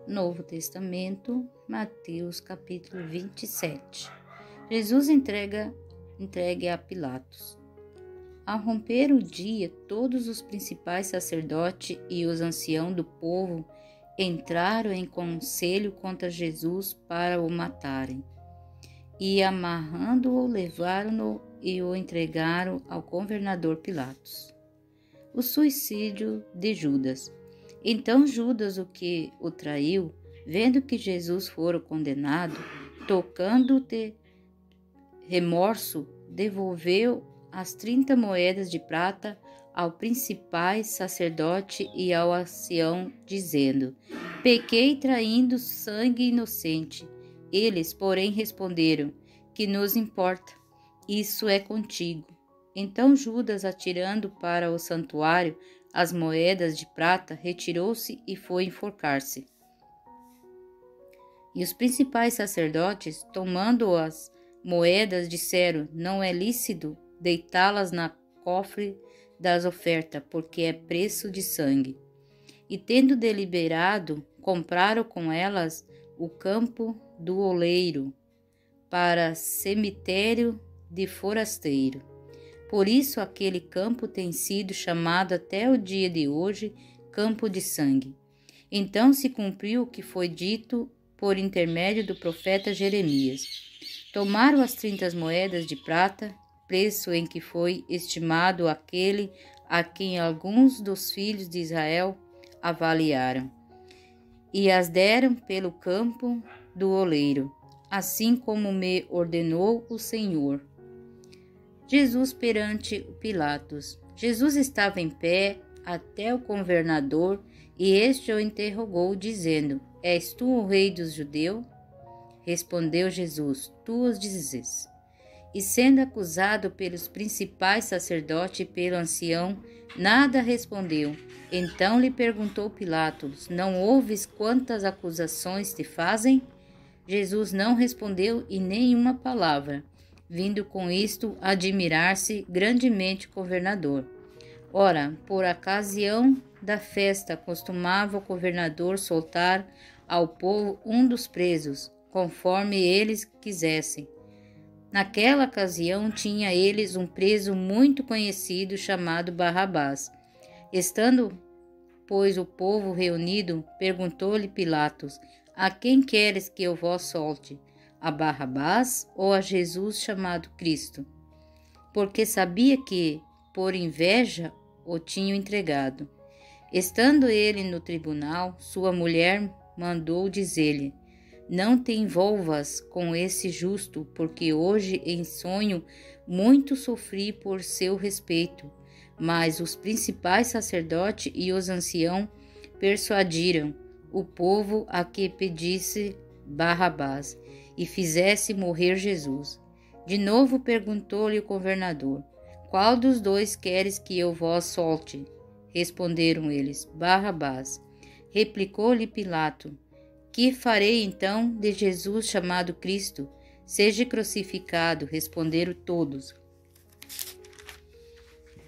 Novo Testamento, Mateus capítulo 27. Jesus entregue a Pilatos. Ao romper o dia, todos os principais sacerdotes e os anciãos do povo entraram em conselho contra Jesus para o matarem. E amarrando-o, levaram-no e o entregaram ao governador Pilatos. O suicídio de Judas. Então Judas, o que o traiu, vendo que Jesus fora condenado, tocando-te remorso, devolveu as 30 moedas de prata ao principal sacerdote e ao ancião, dizendo: pequei traindo sangue inocente. Eles, porém, responderam: que nos importa? Isso é contigo. Então Judas, atirando para o santuário as moedas de prata, retirou-se e foi enforcar-se. E os principais sacerdotes, tomando as moedas, disseram: não é lícito deitá-las na cofre das ofertas, porque é preço de sangue. E tendo deliberado, compraram com elas o campo do oleiro para cemitério de forasteiro. Por isso aquele campo tem sido chamado até o dia de hoje campo de sangue. Então se cumpriu o que foi dito por intermédio do profeta Jeremias. Tomaram as 30 moedas de prata, preço em que foi estimado aquele a quem alguns dos filhos de Israel avaliaram, e as deram pelo campo do oleiro, assim como me ordenou o Senhor. Jesus perante Pilatos. Jesus estava em pé até o governador, e este o interrogou, dizendo: és tu o rei dos judeus? Respondeu Jesus: tu os dizes. E sendo acusado pelos principais sacerdotes e pelo ancião, nada respondeu. Então lhe perguntou Pilatos: não ouves quantas acusações te fazem? Jesus não respondeu e nenhuma palavra, vindo com isto admirar-se grandemente o governador. Ora, por ocasião da festa, costumava o governador soltar ao povo um dos presos, conforme eles quisessem. Naquela ocasião tinha eles um preso muito conhecido chamado Barrabás. Estando, pois, o povo reunido, perguntou-lhe Pilatos: a quem queres que eu vos solte? A Barrabás ou a Jesus chamado Cristo? Porque sabia que, por inveja, o tinham entregado. Estando ele no tribunal, sua mulher mandou dizer-lhe: não te envolvas com esse justo, porque hoje em sonho muito sofri por seu respeito. Mas os principais sacerdotes e os anciãos persuadiram o povo a que pedisse Barrabás e fizesse morrer Jesus. De novo perguntou-lhe o governador: qual dos dois queres que eu vos solte? Responderam eles: Barrabás. Replicou-lhe Pilato: que farei então de Jesus chamado Cristo? Seja crucificado. Responderam todos.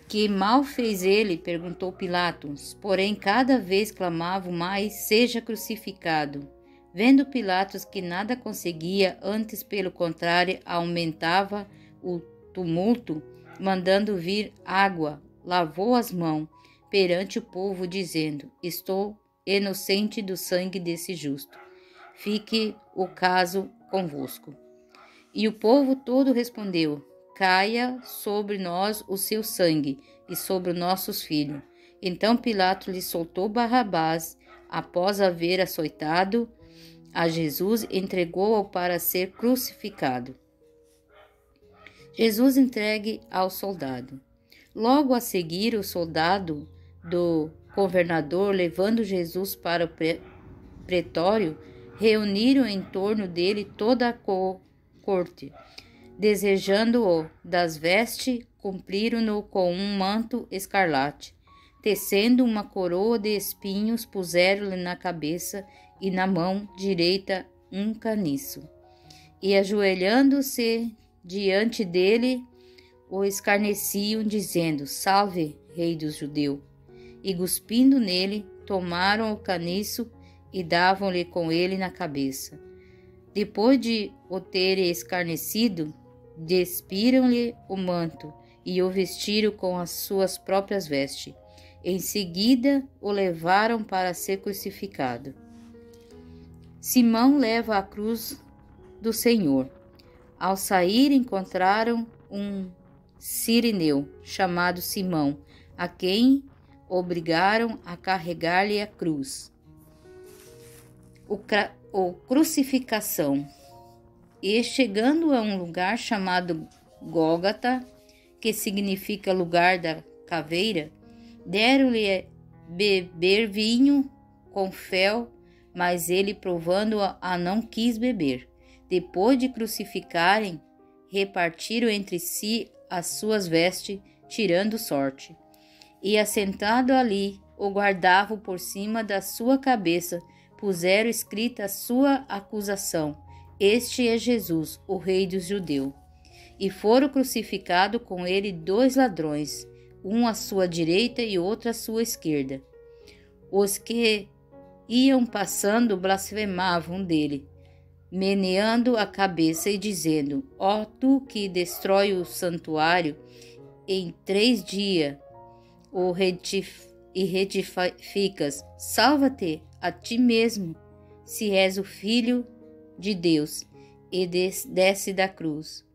Que mal fez ele? Perguntou Pilatos. Porém, cada vez clamavam mais: seja crucificado. Vendo Pilatos que nada conseguia, antes pelo contrário, aumentava o tumulto, mandando vir água, lavou as mãos perante o povo, dizendo: estou inocente do sangue desse justo. Fique o caso convosco. E o povo todo respondeu: caia sobre nós o seu sangue e sobre os nossos filhos. Então Pilatos lhe soltou Barrabás, após haver açoitado a Jesus, entregou-o para ser crucificado. Jesus entregue ao soldado. Logo a seguir, o soldado do governador, levando Jesus para o pretório, reuniram em torno dele toda a corte. Desejando-o das vestes, cumpriram-no com um manto escarlate. Tecendo uma coroa de espinhos, puseram-lhe na cabeça e na mão direita um caniço. E ajoelhando-se diante dele, o escarneciam, dizendo: salve, rei dos judeus. E cuspindo nele, tomaram o caniço e davam-lhe com ele na cabeça. Depois de o terem escarnecido, despiram-lhe o manto e o vestiram com as suas próprias vestes. Em seguida, o levaram para ser crucificado. Simão leva a cruz do Senhor. Ao sair, encontraram um cireneu chamado Simão, a quem obrigaram a carregar-lhe a cruz. O crucificação. E chegando a um lugar chamado Gólgota, que significa lugar da caveira, deram-lhe beber vinho com fel, mas ele, provando-a, não quis beber. Depois de crucificarem, repartiram entre si as suas vestes, tirando sorte. E assentado ali, o guardavam por cima da sua cabeça, puseram escrita a sua acusação: Este é Jesus, o Rei dos Judeus. E foram crucificados com ele 2 ladrões, um à sua direita e outro à sua esquerda. Os que iam passando blasfemavam dele, meneando a cabeça e dizendo: Ó tu que destrói o santuário, em 3 dias o retificas, salva-te a ti mesmo, se és o Filho de Deus, e desce da cruz.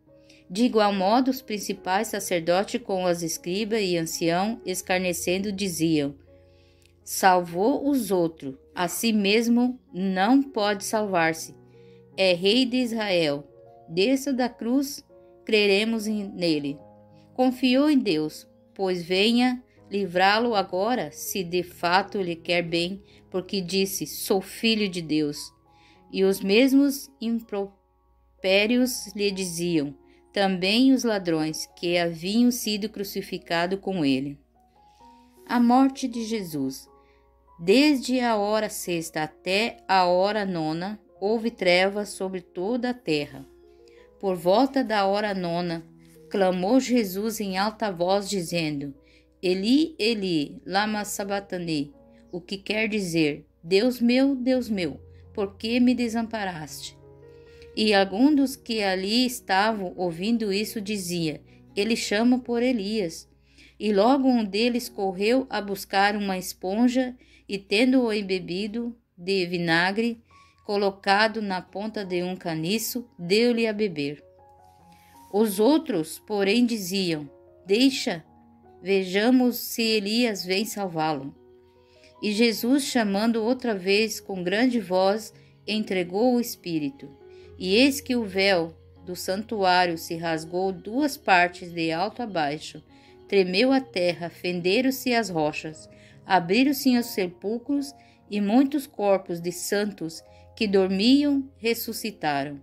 De igual modo, os principais sacerdotes com os escribas e anciãos, escarnecendo, diziam: Salvou os outros, a si mesmo não pode salvar-se. É Rei de Israel. Desça da cruz, creremos nele. Confiou em Deus, pois venha livrá-lo agora, se de fato lhe quer bem, porque disse: Sou filho de Deus. E os mesmos impropérios lhe diziam também os ladrões que haviam sido crucificados com ele. A morte de Jesus. Desde a hora 6ª até a hora 9ª, houve trevas sobre toda a terra. Por volta da hora 9ª, clamou Jesus em alta voz, dizendo: Eli, Eli, lama sabachthani, o que quer dizer: Deus meu, por que me desamparaste? E alguns dos que ali estavam ouvindo isso dizia: Ele chama por Elias. E logo um deles correu a buscar uma esponja e, tendo-o embebido de vinagre, colocado na ponta de um caniço, deu-lhe a beber. Os outros, porém, diziam: Deixa, vejamos se Elias vem salvá-lo. E Jesus, chamando outra vez com grande voz, entregou o Espírito. E eis que o véu do santuário se rasgou 2 partes de alto a baixo, tremeu a terra, fenderam-se as rochas, abriram-se os sepulcros, e muitos corpos de santos que dormiam ressuscitaram.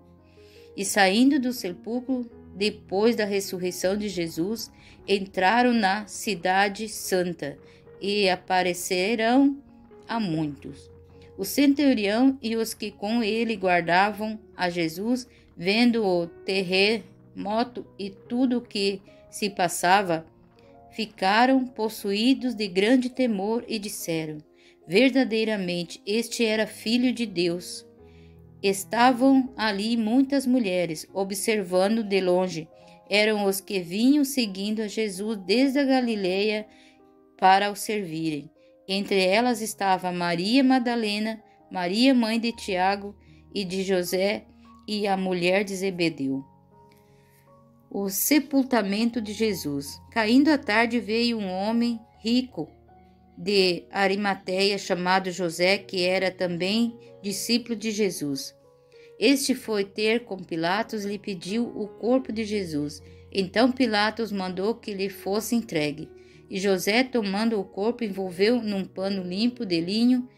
E saindo do sepulcro, depois da ressurreição de Jesus, entraram na cidade santa e apareceram a muitos. O centurião e os que com ele guardavam a Jesus, vendo o terremoto e tudo o que se passava, ficaram possuídos de grande temor e disseram: Verdadeiramente, este era Filho de Deus. Estavam ali muitas mulheres, observando de longe. Eram os que vinham seguindo a Jesus desde a Galileia para o servirem. Entre elas estava Maria Madalena, Maria, mãe de Tiago e de José, e a mulher de Zebedeu. O sepultamento de Jesus. Caindo a tarde, veio um homem rico de Arimateia, chamado José, que era também discípulo de Jesus. Este foi ter com Pilatos e lhe pediu o corpo de Jesus. Então Pilatos mandou que lhe fosse entregue. E José, tomando o corpo, envolveu num pano limpo de linho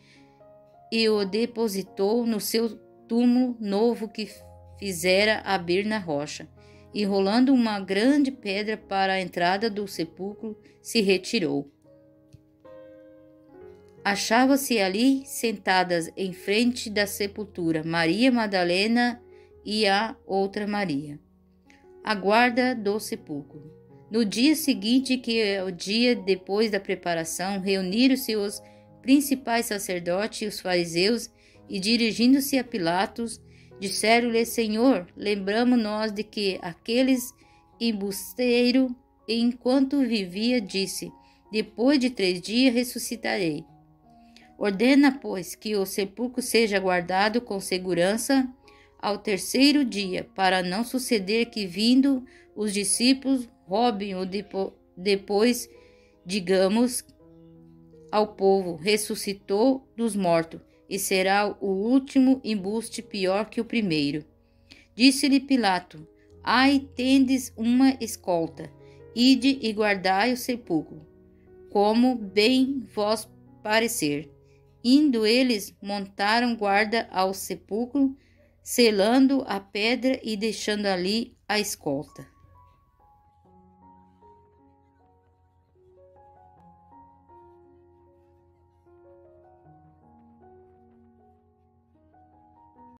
e o depositou no seu túmulo novo que fizera abrir na rocha. E rolando uma grande pedra para a entrada do sepulcro, se retirou. Achava-se ali, sentadas em frente da sepultura, Maria Madalena e a outra Maria. A guarda do sepulcro. No dia seguinte, que é o dia depois da preparação, reuniram-se os principais sacerdotes e os fariseus E dirigindo-se a Pilatos, disseram-lhe: Senhor, lembramos nós de que aqueles embusteiro, enquanto vivia, disse: depois de 3 dias ressuscitarei. Ordena, pois, que o sepulcro seja guardado com segurança ao 3º dia, para não suceder que, vindo os discípulos, roubem-o depois, digamos ao povo: ressuscitou dos mortos, e será o último embuste pior que o primeiro. Disse-lhe Pilato: ai, tendes uma escolta, ide e guardai o sepulcro, como bem vos parecer. Indo eles, montaram guarda ao sepulcro, selando a pedra e deixando ali a escolta.